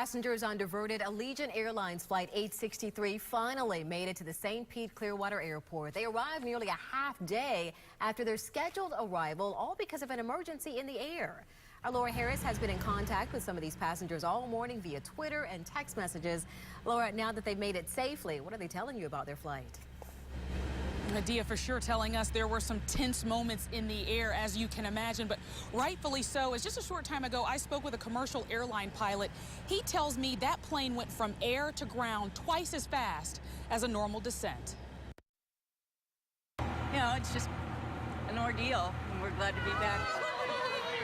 Passengers on diverted Allegiant Airlines Flight 863 finally made it to the St. Pete-Clearwater Airport. They arrived nearly a half day after their scheduled arrival, all because of an emergency in the air. Our Laura Harris has been in contact with some of these passengers all morning via Twitter and text messages. Laura, now that they've made it safely, what are they telling you about their flight? Nadia for sure telling us there were some tense moments in the air, as you can imagine, but rightfully so. As just a short time ago, I spoke with a commercial airline pilot. He tells me that plane went from air to ground twice as fast as a normal descent. You know, it's just an ordeal, and we're glad to be back.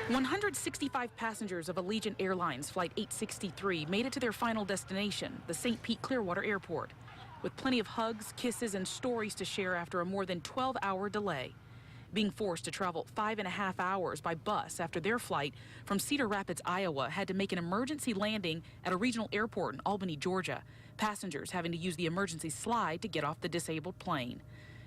165 passengers of Allegiant Airlines Flight 863 made it to their final destination, the St. Pete-Clearwater Airport, with plenty of hugs, kisses, and stories to share after a more than 12-hour delay. Being forced to travel 5.5 hours by bus after their flight from Cedar Rapids, Iowa, had to make an emergency landing at a regional airport in Albany, Georgia. Passengers having to use the emergency slide to get off the disabled plane.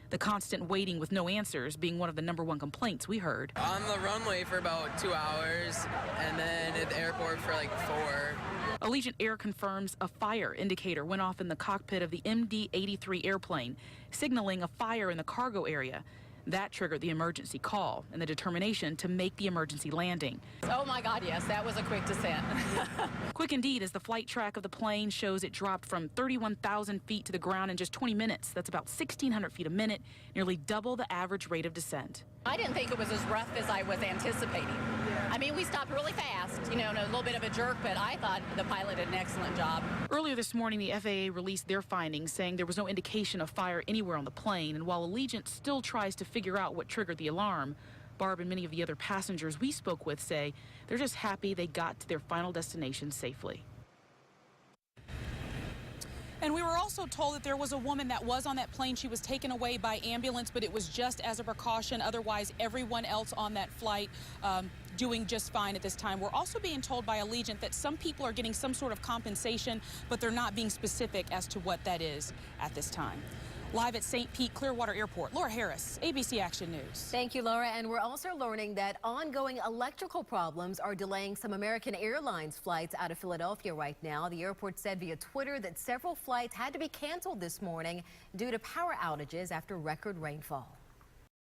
The constant waiting with no answers being one of the #1 complaints we heard. On the runway for about 2 hours, and then at the airport for like 4. Allegiant Air confirms a fire indicator went off in the cockpit of the MD-83 airplane, signaling a fire in the cargo area. That triggered the emergency call and the determination to make the emergency landing. Oh my God, yes, that was a quick descent. Quick indeed, as the flight track of the plane shows it dropped from 31,000 feet to the ground in just 20 minutes. That's about 1,600 feet a minute, nearly double the average rate of descent. I didn't think it was as rough as I was anticipating. I mean, we stopped really fast, you know, and a little bit of a jerk, but I thought the pilot did an excellent job. Earlier this morning, the FAA released their findings, saying there was no indication of fire anywhere on the plane. And while Allegiant still tries to figure out what triggered the alarm, Barb and many of the other passengers we spoke with say they're just happy they got to their final destination safely. And we were also told that there was a woman that was on that plane. She was taken away by ambulance, but it was just as a precaution. Otherwise, everyone else on that flight doing just fine at this time. We're also being told by Allegiant that some people are getting some sort of compensation, but they're not being specific as to what that is at this time. Live at St. Pete-Clearwater Airport, Laura Harris, ABC Action News. Thank you, Laura. And we're also learning that ongoing electrical problems are delaying some American Airlines flights out of Philadelphia right now. The airport said via Twitter that several flights had to be canceled this morning due to power outages after record rainfall.